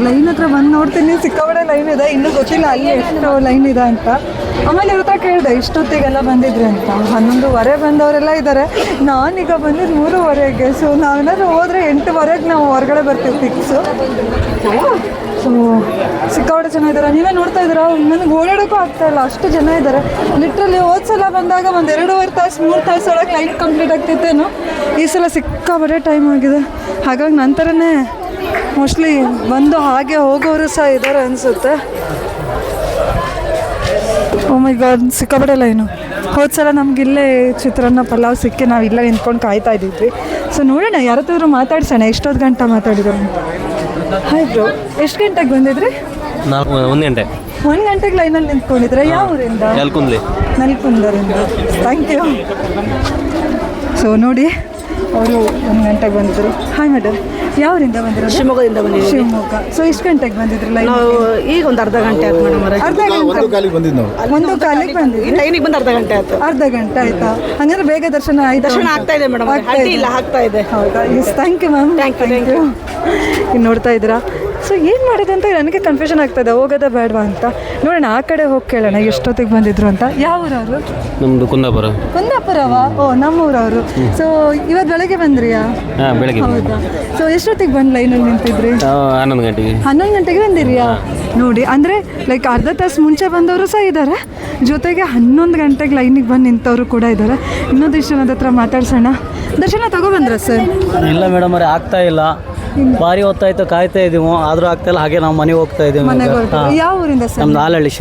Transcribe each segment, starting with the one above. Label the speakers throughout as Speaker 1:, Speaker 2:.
Speaker 1: Line ಹತ್ರ ಬಂದು ನೋಡ್ತೀನಿ, ಸಿಕ್ಕಾಪಟ್ಟೆ ಲೈನ್ ಇದೆ. ಇನ್ನೂ ಗೊತ್ತಿಲ್ಲ ಅಲ್ಲಿ ಎಷ್ಟು ಲೈನ್ ಇದೆ ಅಂತ. ಆಮೇಲೆ ಇವ್ರ ಹತ್ರ ಕೇಳಿದೆ ಇಷ್ಟೊತ್ತಿಗೆಲ್ಲ ಬಂದಿದ್ರಿ ಅಂತ. 11:15 ಬಂದವರೆಲ್ಲ ಇದ್ದಾರೆ. ನಾನೀಗ ಬಂದಿದ್ದು 3:15. ಸೊ ನಾವೇನಾದ್ರು ಹೋದರೆ 8:15 ನಾವು ಹೊರಗಡೆ ಬರ್ತೀವಿ ಫಿಕ್ಸು. ಸೊ ಸಿಕ್ಕಾಪಟ್ಟೆ ಜನ ಇದ್ದಾರೆ. ನೀವೇ ನೋಡ್ತಾ ಇದ್ದೀರಾ, ನನಗೆ ಓಡಾಡೋಕ್ಕೂ ಆಗ್ತಾಯಿಲ್ಲ, ಅಷ್ಟು ಜನ ಇದ್ದಾರೆ. ಲಿಟ್ರಲಿ ಹೋದ್ಸಲ ಬಂದಾಗ ಒಂದು 2.5 ತಾಸು 3 ತಾಸು ಒಳಗೆ ಲೈನ್ ಕಂಪ್ಲೀಟ್ ಆಗ್ತಿತ್ತೇನೋ. ಈ ಸಲ ಸಿಕ್ಕಾಪಟ್ಟೆ ಟೈಮ್ ಆಗಿದೆ. ಹಾಗಾಗಿ ನಂತರನೇ ಮೋಸ್ಟ್ಲಿ ಬಂದು ಹಾಗೆ ಹೋಗೋರು ಸಹ ಇದ್ದಾರೆ ಅನಿಸುತ್ತೆ. ಓ ಮೈ ಗಾಡ್, ಸಿಕ್ಕಾಪಟ್ಟೆ ಲೈನು. ಹೋದ್ಸಲ ನಮಗಿಲ್ಲೇ ಚಿತ್ರಾನ್ನ ಪಲಾವ್ ಸಿಕ್ಕಿ ನಾವು ಇಲ್ಲೇ ನಿಂತ್ಕೊಂಡು ಕಾಯ್ತಾ ಇದ್ದಿದ್ವಿ. ಸೊ ನೋಡೋಣ, ಯಾರತ್ತಾದ್ರೂ ಮಾತಾಡ್ಸೋಣ ಎಷ್ಟೊತ್ತು ಗಂಟೆ ಮಾತಾಡಿದ್ರು ಅಂತ. ಹಾಯ್ ಬ್ರೋ, ಎಷ್ಟು ಗಂಟೆಗೆ ಬಂದಿದ್ರಿ?
Speaker 2: 1 ಗಂಟೆ.
Speaker 1: 1 ಗಂಟೆಗೆ ಲೈನಲ್ಲಿ ನಿಂತ್ಕೊಂಡಿದ್ರೆ. ಯಾವ ಊರಿಂದ? ನಲ್ಕುಂದರಿಂದ. Thank you. ಸೊ ನೋಡಿ, ಅವರು 1 ಗಂಟೆಗೆ ಬಂದಿದ್ರು. ಹಾಯ್ ಮೇಡಮ್, ಯಾವರಿಂದ ಬಂದಿರೋದು?
Speaker 3: ಶಿವಮೊಗ್ಗದಿಂದ ಬಂದಿದ್ದೀವಿ.
Speaker 1: ಶಿವಮೊಗ್ಗ. ಸೊ ಎಷ್ಟು ಗಂಟೆಗೆ ಬಂದಿದ್ರು ಲೈನ್?
Speaker 3: ನಾವು ಈಗ ಒಂದು ಅರ್ಧ ಗಂಟೆ ಆಯ್ತು ಮೇಡಮ್.
Speaker 1: ಅರ್ಧ ಗಂಟೆ. 1 ಕಾಲಿಗೆ ಬಂದಿದ್ವಿ.
Speaker 3: ಲೈನಿಗೆ ಬಂದು ಅರ್ಧ ಗಂಟೆ ಆಯ್ತು.
Speaker 1: ಅರ್ಧ ಗಂಟೆ ಆಯ್ತಾ? ಹಂಗಂದ್ರೆ ಬೇಗ ದರ್ಶನ ಆಯ್ತು?
Speaker 3: ದರ್ಶನ ಆಗ್ತಾ ಇದೆ ಮೇಡಮ್, ಆಗ್ತಾ ಇದೆ.
Speaker 1: ಹೌದಾ? Yes, thank you ma'am. Thank you. ಇನ್ನು ನೋಡ್ತಾ ಇದ್ದೀರಾ. ಸೊ ಏನು ಮಾಡಿದೆ ಅಂತ ನನಗೆ ಕನ್ಫ್ಯೂಷನ್ ಆಗ್ತಾಯಿದೆ, ಹೋಗೋದ ಬೇಡವಾ ಅಂತ. ನೋಡೋಣ, ಆ ಕಡೆ ಹೋಗಿ ಕೇಳೋಣ ಎಷ್ಟೊತ್ತಿಗೆ ಬಂದಿದ್ರು ಅಂತ. ಯಾವ ಊರವರು?
Speaker 2: ನಮ್ಮದು ಕುಂದಾಪುರ.
Speaker 1: ಕುಂದಾಪುರವಾ? ಓ, ನಮ್ಮೂರವರು. ಸೊ ಇವತ್ತು ಬೆಳಗ್ಗೆ ಬಂದ್ರಿಯಾ?
Speaker 2: ಬೆಳಗ್ಗೆ.
Speaker 1: ಹೌದಾ? ಸೊ ಎಷ್ಟೊತ್ತಿಗೆ ಬಂದು ಲೈನಲ್ಲಿ ನಿಂತಿದ್ರಿ?
Speaker 2: 11 ಗಂಟೆಗೆ.
Speaker 1: 11 ಗಂಟೆಗೆ ಬಂದಿರಿಯಾ? ನೋಡಿ, ಅಂದರೆ ಲೈಕ್ ಅರ್ಧ ತಾಸು ಮುಂಚೆ ಬಂದವರು ಸಹ ಇದ್ದಾರೆ, ಜೊತೆಗೆ 11 ಗಂಟೆಗೆ ಲೈನಿಗೆ ಬಂದು ನಿಂತವರು ಕೂಡ ಇದ್ದಾರೆ. ಇನ್ನೊಂದಿಷ್ಟು ಜನದ ಹತ್ರ ಮಾತಾಡ್ಸೋಣ. ದರ್ಶನ ತಗೊಬಂದ್ರ ಸರ್?
Speaker 4: ಇಲ್ಲ ಮೇಡಮ್, ಅವ್ರೆ ಆಗ್ತಾ ಇಲ್ಲ. ಭಾರಿ ಹೊತ್ತಾಯ್ತು, ಕಾಯ್ತಾ ಇದೀವಿ, ಆದ್ರೂ ಆಗ್ತಾ ಇಲ್ಲ. ಹಾಗೆ ನಾವು ಮನೆಗೆ ಹೋಗ್ತಾ ಇದ್ದೀವಿ.
Speaker 1: ಯಾವ ಊರಿಂದ ಸರ್?
Speaker 4: ನಮ್ದು ಆಲಹಳ್ಳಿ,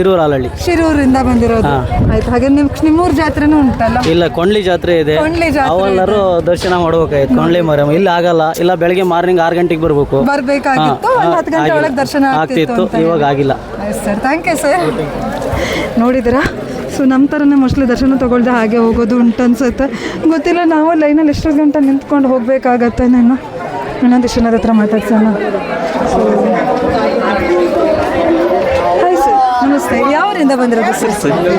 Speaker 1: ಶಿರೂರಿಂದ ಬಂದಿರೋದು. ಆಯ್ತು. ಹಾಗೆ ನಿಮ್ಮೂರ ಜಾತ್ರೆನೂ ಉಂಟಲ್ಲ?
Speaker 4: ಇಲ್ಲ, ಕೊಂಡ್ಲಿ ಜಾತ್ರೆ ಇದೆ. ಅವೆಲ್ಲರೂ ದರ್ಶನ ಮಾಡ್ಬೇಕಾಯ್ತು. ಕೊಂಡ್ಲಿ ಮರಮ್ ಇಲ್ಲಿ ಆಗಲ್ಲ. ಇಲ್ಲ, ಬೆಳಗ್ಗೆ ಮಾರ್ನಿಂಗ್ 6 ಗಂಟೆಗೆ
Speaker 1: ಬರ್ಬೇಕಾಗಿತ್ತು. 10 ಗಂಟೆ ಒಳಗೆ ದರ್ಶನ
Speaker 4: ಆಗ್ತಿತ್ತು, ಇವಾಗ ಆಗಿಲ್ಲ.
Speaker 1: Sir, thank you sir. ನೋಡಿದಿರಾ? ಸೊ ನಮ್ಮ ಥರನೇ ಮೋಸ್ಟ್ಲಿ ದರ್ಶನ ತೊಗೊಳ್ದೆ ಹಾಗೆ ಹೋಗೋದು ಉಂಟು ಅನ್ಸುತ್ತೆ. ಗೊತ್ತಿಲ್ಲ, ನಾವು ಲೈನಲ್ಲಿ ಎಷ್ಟು ಗಂಟೆ ನಿಂತ್ಕೊಂಡು ಹೋಗಬೇಕಾಗತ್ತೆ. ನಾನು ಇನ್ನೊಂದಿಷ್ಟು ಜನದ ಹತ್ರ ಮಾತಾಡ್ಸೋಣ. ಸೊ ಹಾಯ್ ಸರ್, ನಮಸ್ತೆ. ಯಾವರಿಂದ ಬಂದಿರೋದು ಸರ್?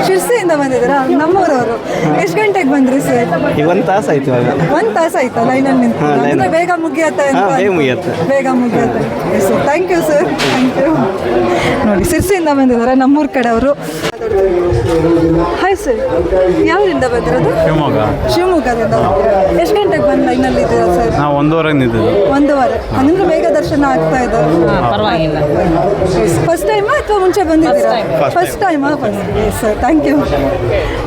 Speaker 1: ಶಿರ್ಸಿಯಿಂದ ಬಂದಿದ್ದೀರಾ? ನಮ್ಮೂರವರು. ಎಷ್ಟು ಗಂಟೆಗೆ ಬಂದ್ರಿ ಸರ್?
Speaker 4: 1 ತಾಸು ಆಯ್ತು.
Speaker 1: 1 ತಾಸು ಆಯ್ತಾ ಲೈನಲ್ಲಿ ನಿಂತು? ಬೇಗ ಮುಗಿಯತ್ತೆ? ಬೇಗ ಮುಗಿಯತ್ತೆ. Sir, thank you sir. Thank you. ನೋಡಿ, ಶಿರ್ಸಿಯಿಂದ ಬಂದಿದ್ದಾರೆ, ನಮ್ಮೂರ ಕಡೆ ಅವರು. ಹಾಯ್ ಸರ್, ಯಾವರಿಂದ ಬಂದಿರೋದು? ಶಿವಮೊಗ್ಗದಿಂದ. ಎಷ್ಟು ಗಂಟೆಗೆ ಬಂದು ಲೈನಲ್ಲಿ ಇದ್ದೀರಾ ಸರ್?
Speaker 2: ನಾವು 1:15 ನಿಂತಿದ್ದು.
Speaker 1: 1:15 ಅಂದ್ರೆ ಬೇಗ ದರ್ಶನ ಆಗ್ತಾ ಇದೆ?
Speaker 3: ಪರವಾಗಿಲ್ಲ.
Speaker 1: ಫಸ್ಟ್ ಟೈಮಾ ಅಥವಾ ಮುಂಚೆ ಬಂದಿದ್ದೀರಾ? ಫಸ್ಟ್ ಟೈಮಾ? Yes sir, thank you.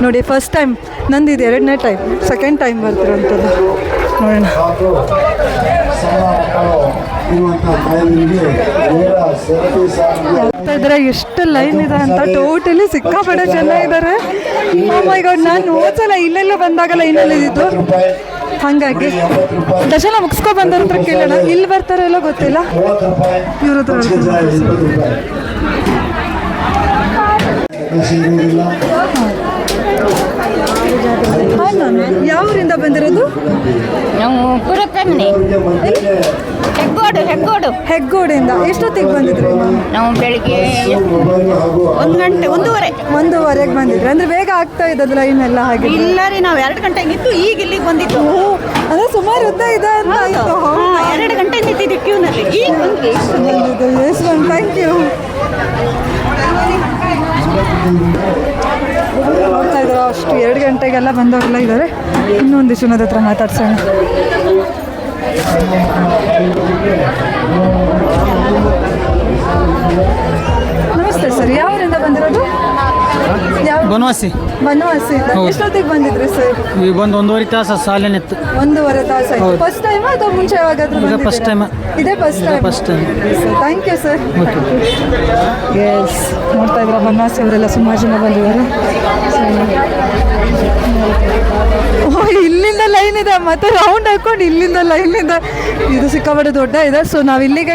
Speaker 1: ನೋಡಿ, ಫಸ್ಟ್ ಟೈಮ್ ನಂದಿದೆ, 2ನೇ ಟೈಮ್, ಸೆಕೆಂಡ್ ಟೈಮ್ ಬರ್ತಿರೋಂಥದ್ದು. ನೋಡೋಣ. ಇದ್ರೆ ಎಷ್ಟು ಲೈನ್ ಇದೆ ಅಂತ. ಟೋಟಲಿ ಸಿಕ್ಕಾಪಟ್ಟೆ ಜನ ಇದ್ದಾರೆ. ಓ ಮೈ ಗಾಡ್, ನಾನು ಹೋದ್ಸಲ ಇಲ್ಲೆಲ್ಲ ಬಂದಾಗ ಲೈನಲ್ಲಿ ಇದ್ದಿದ್ದು. ಹಾಗಾಗಿ ದರ್ಶನ ಮುಗಿಸ್ಕೊ ಬಂದವ್ರ ಹತ್ರ ಕೇಳೋಣ. ಇಲ್ಲಿ ಬರ್ತಾರೋ ಎಲ್ಲ ಗೊತ್ತಿಲ್ಲ, ಇವ್ರ ಹತ್ರ. ಹಾಯ್ ಮ್ಯಾಮ್, ಯಾವ ಊರಿಂದ ಬಂದಿರೋದು?
Speaker 5: ನಾವು ಪುರಕನ್ನೆ
Speaker 1: ಹೆಗ್ಗೋಡಿಂದ. ಎಷ್ಟೊತ್ತಿಗೆ ಬಂದಿದ್ರಿ ಮ್ಯಾಮ್?
Speaker 5: ನಾವು ಬೆಳಿಗ್ಗೆ 1 ಗಂಟೆ
Speaker 1: 1:15 ಬಂದಿದ್ರಿ. ಅಂದ್ರೆ ಬೇಗ ಆಗ್ತಾ ಇದ್ದದ್ದು ಲೈನ್ ಎಲ್ಲ? ಹಾಗೆ
Speaker 3: ಇಲ್ಲ ರೀ, ನಾವು 2 ಗಂಟೆಗೆ ನಿಂತು ಈಗ ಇಲ್ಲಿಗೆ ಬಂದಿದ್ದು.
Speaker 1: ಅಂದ್ರೆ ಸುಮಾರು ಉದ್ದ ಇದೆ ಅಂತ ಆಯ್ತು.
Speaker 3: 2 ಗಂಟೆ ನಿಂತಿದ್ದು ಕ್ಯೂನಲ್ಲಿ, ಈಗ ಬಂದ್ವಿ.
Speaker 1: Yes ma'am, thank you. ನೋಡ್ತಾ ಇದ್ದಾರೆ, ಅಷ್ಟು 2 ಗಂಟೆಗೆಲ್ಲ ಬಂದವರೆಲ್ಲ ಇದ್ದಾರೆ. ಇನ್ನೊಂದಿಷ್ಟು ಜನದ ಹತ್ರ ಮಾತಾಡ್ಸೋಣ. ನಮಸ್ತೆ ಸರ್, ಯಾವರಿಂದ ಬಂದಿರೋದು?
Speaker 4: ಬನವಾಸಿ.
Speaker 1: ಎಷ್ಟೊತ್ತಿಗೆ ಬಂದಿದ್ರಿ ಸರ್?
Speaker 4: ಈಗ ಬಂದು 1:15 ತಾಸು ಸಾಲಿನಿತ್ತು.
Speaker 1: 1:15 ತಾಸು ಆಯ್ತು. ಫಸ್ಟ್ ಟೈಮ್ ಅಥವಾ ಮುಂಚೆ ಯಾವಾಗಾದ್ರೂ?
Speaker 4: First time.
Speaker 1: ಇದೇ first time. Thank you sir. Yes, ನೋಡ್ತಾ ಇದ್ರ ಬನವಾಸಿ ಅವರೆಲ್ಲ ಸುಮಾರು ಜನ ಬಂದಿದ್ದಾರೆ. ಇಲ್ಲಿಂದ ಲೈನ್ ಇದೆ, ಮತ್ತೆ ರೌಂಡ್ ಹಾಕೊಂಡು ಇಲ್ಲಿಂದ ಲೈನ್ ಇದೆ. ಇದು ಸಿಕ್ಕಾಪಟ್ಟೆ ದೊಡ್ಡ ಇದೆ. ಸೊ ನಾವು ಇಲ್ಲಿಗೆ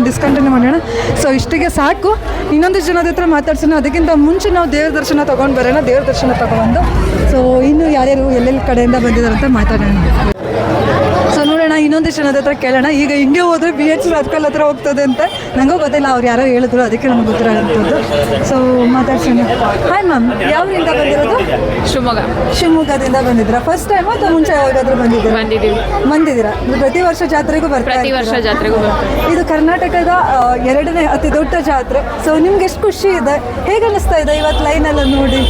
Speaker 1: ಡಿಸ್ಕಂಟಿನ್ಯೂ ಮಾಡೋಣ. ಸೊ ಇಷ್ಟಿಗೆ ಸಾಕು. ಇನ್ನೊಂದಿಷ್ಟು ಜನದ ಹತ್ರ ಮಾತಾಡ್ಸೋಣ. ಅದಕ್ಕಿಂತ ಮುಂಚೆ ನಾವು ದೇವ್ರ ದರ್ಶನ ತೊಗೊಂಡು ಬರೋಣ. ದೇವ್ರ ದರ್ಶನ ತೊಗೊಂಡು ಸೊ ಇನ್ನು ಯಾರ್ಯಾರು ಎಲ್ಲೆಲ್ಲಿ ಕಡೆಯಿಂದ ಬಂದಿದ್ದಾರೆ ಅಂತ ಮಾತಾಡೋಣ. ಸೊ ನೋಡೋಣ ಇನ್ನೊಂದಿಷ್ಟು ಜನದ ಹತ್ರ ಕೇಳೋಣ. ಈಗ ಹಿಂಗೆ ಹೋದ್ರೆ BH ಸರ್ಕಲ್ ಹತ್ರ ಹೋಗ್ತದೆ ಅಂತ ನನಗೂ ಗೊತ್ತಿಲ್ಲ, ಅವ್ರು ಯಾರೋ ಹೇಳಿದ್ರು, ಅದಕ್ಕೆ ನಮ್ಗೆ ಗೊತ್ತಿರೋಂಥದ್ದು. ಸೊ ಮಾತಾಡ್ಸೋಣ. ಹಾಯ್ ಮ್ಯಾಮ್, ಯಾವರಿಂದ ಬಂದಿರೋದು? ಶಿವಮೊಗ್ಗದಿಂದ ಬಂದಿದ್ದೀರಾ? ಫಸ್ಟ್ ಟೈಮ್ ಅಥವಾ ಮುಂಚೆ ಯಾವಾಗಾದ್ರೂ ಬಂದಿದ್ದೀರಾ? ಪ್ರತಿ ವರ್ಷ ಜಾತ್ರೆಗೂ
Speaker 6: ಜಾತ್ರೆಗೂ ಬರ್ತೀವಿ.
Speaker 1: ಇದು ಕರ್ನಾಟಕದ ಎರಡನೇ ಅತಿ ದೊಡ್ಡ ಜಾತ್ರೆ. ಸೊ ನಿಮ್ಗೆ ಎಷ್ಟು ಖುಷಿ ಇದೆ, ಹೇಗೆ ಅನಿಸ್ತಾ ಇದೆ ಇವತ್ತು ಲೈನ್ ಎಲ್ಲ ನೋಡಿ?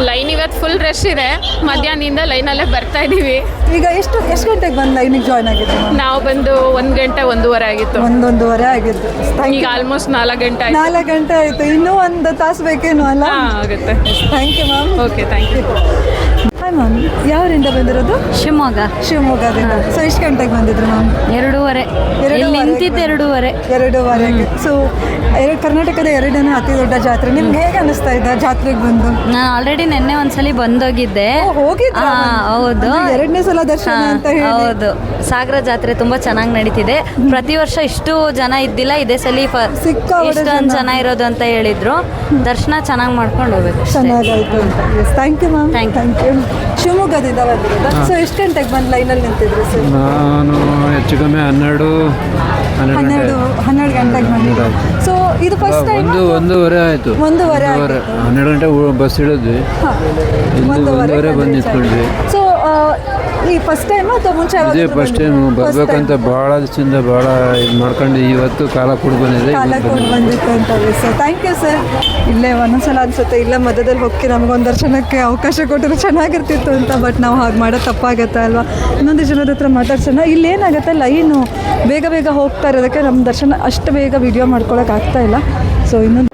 Speaker 6: ಲೈನ್ ಇವತ್ತು ಫುಲ್ ರಶ್ ಇದೆ. ಮಧ್ಯಾಹ್ನದಿಂದ ಲೈನಲ್ಲೇ ಬರ್ತಾ ಇದ್ದೀವಿ.
Speaker 1: ಈಗ ಎಷ್ಟು ಗಂಟೆಗೆ ಬಂದು ಲೈನಿಗೆ ಜಾಯ್ನ್ ಆಗಿದ್ದು?
Speaker 6: ನಾವು ಬಂದು 1 ಗಂಟೆ 1:30 ಆಗಿತ್ತು.
Speaker 1: 1:30 ಆಗಿದ್ದು.
Speaker 6: ಈಗ ಆಲ್ಮೋಸ್ಟ್ 4 ಗಂಟೆ ಆಯ್ತು.
Speaker 1: 4 ಗಂಟೆ ಆಯಿತು, ಇನ್ನೂ 1 ತಾಸು ಬೇಕೇನು ಅಲ್ಲ?
Speaker 6: ಆಗುತ್ತೆ.
Speaker 1: Thank you ma'am.
Speaker 6: Okay, thank you.
Speaker 1: Hi ma'am, ಯಾವರಿಂದ ಬಂದಿರೋದು? ಶಿವಮೊಗ್ಗದಿಂದ. ಸೊ ಎಷ್ಟು ಗಂಟೆಗೆ ಬಂದಿದ್ರು ಮ್ಯಾಮ್?
Speaker 7: 2:30. ಇಲ್ಲಿ ನಿಂತಿದ್ದು 2:30.
Speaker 1: 2:30ಗೆ. ಸೊ ಕರ್ನಾಟಕದ ಎರಡನೇ ಅತಿ ದೊಡ್ಡ ಜಾತ್ರೆ. ನಿಮ್ಗೆ ಹೇಗೆ ಅನಿಸ್ತಾ ಇದೆ ಜಾತ್ರೆಗೆ ಬಂದು?
Speaker 7: ನಾನು ಆಲ್ರೆಡಿ ನಿನ್ನೆ ಒಂದ್ಸಲಿ ಬಂದೋಗಿದ್ದೆ.
Speaker 1: ಹೋಗಿದ್ರಾ?
Speaker 7: ಹೌದು,
Speaker 1: ಎರಡನೇ ಸಲ ದರ್ಶನ ಅಂತ ಹೇಳಿ.
Speaker 7: ಹೌದು. ಸಾಗರ ಜಾತ್ರೆ ತುಂಬಾ ಚೆನ್ನಾಗಿ ನಡೀತಿದೆ. ಪ್ರತಿ ವರ್ಷ ಇಷ್ಟು ಜನ ಇದ್ದಿಲ್ಲ, ಇದೇ ಸಲ
Speaker 1: ಸಿಕ್ಕಾಪಟ್ಟೆ
Speaker 7: ಇಷ್ಟೊಂದು ಜನ ಇರೋದು ಅಂತ ಹೇಳಿದ್ರು. ದರ್ಶನ ಚೆನ್ನಾಗಿ ಮಾಡ್ಕೊಂಡು ಹೋಗ್ಬೇಕು.
Speaker 1: ಚೆನ್ನಾಗಾಯ್ತು ಅಂತ. Thank you ma'am. Thank you. ಶಿವಮೊಗ್ಗದಿಂದ ಬಂದಿರೋದಾ? ಸೊ ಎಷ್ಟು ಗಂಟೆಗೆ ಬಂದು ಲೈನಲ್ಲಿ ನಿಂತಿದ್ರು ಸರ್?
Speaker 8: ನಾನು ಹೆಚ್ಚು ಕಮ್ಮಿ 12
Speaker 1: ಗಂಟೆಗೆ ಬಂದಿದ್ದು. ಸೊ ಇದು ಫಸ್ಟ್ ಟೈಮ್?
Speaker 8: 1:30 ಆಯಿತು.
Speaker 1: 1:30 ಆಯ್ತು.
Speaker 8: 12 ಗಂಟೆ ಬಸ್ ಇಳಿದ್ವಿ, 1:30 ಬಂದು ನಿಂತ್ಕೊಂಡ್ವಿ.
Speaker 1: ಸೊ ಈ ಫಸ್ಟ್ ಟೈಮ್ ಅಥವಾ ಮುಂಚೆ
Speaker 8: ಇದೇ ಫಸ್ಟ್ ಟೈಮ್ ಬರ್ಬೇಕಂತ ಭಾಳ ದಿವಸದಿಂದ ಭಾಳ ಇದು ಮಾಡ್ಕೊಂಡು ಇವತ್ತು ಕಾಲ ಕೂಡ ಬಂದಿದೆ.
Speaker 1: ಕಾಲ ಕೂಡ ಬಂದಿತ್ತು ಅಂತ ಸರ್. Thank you sir. ಇಲ್ಲೇ ಒಂದೊಂದ್ಸಲ ಅನ್ಸುತ್ತೆ ಇಲ್ಲೇ ಮಧ್ಯದಲ್ಲಿ ಹೋಗಿ ನಮಗೊಂದು ದರ್ಶನಕ್ಕೆ ಅವಕಾಶ ಕೊಟ್ಟರೆ ಚೆನ್ನಾಗಿರ್ತಿತ್ತು ಅಂತ. ಬಟ್ ನಾವು ಹಾಗೆ ಮಾಡೋದು ತಪ್ಪಾಗುತ್ತೆ ಅಲ್ವಾ? ಇನ್ನೊಂದು ಜನದ ಹತ್ರ ಮಾತಾಡ್ಸೋಣ. ಇಲ್ಲೇನಾಗುತ್ತೆ, ಲೈನು ಬೇಗ ಹೋಗ್ತಾ ಇರೋದಕ್ಕೆ ನಮ್ಮ ದರ್ಶನ ಅಷ್ಟು ಬೇಗ ವಿಡಿಯೋ ಮಾಡ್ಕೊಳಕ್ಕೆ ಆಗ್ತಾ ಇಲ್ಲ. ಸೊ ಇನ್ನೊಂದು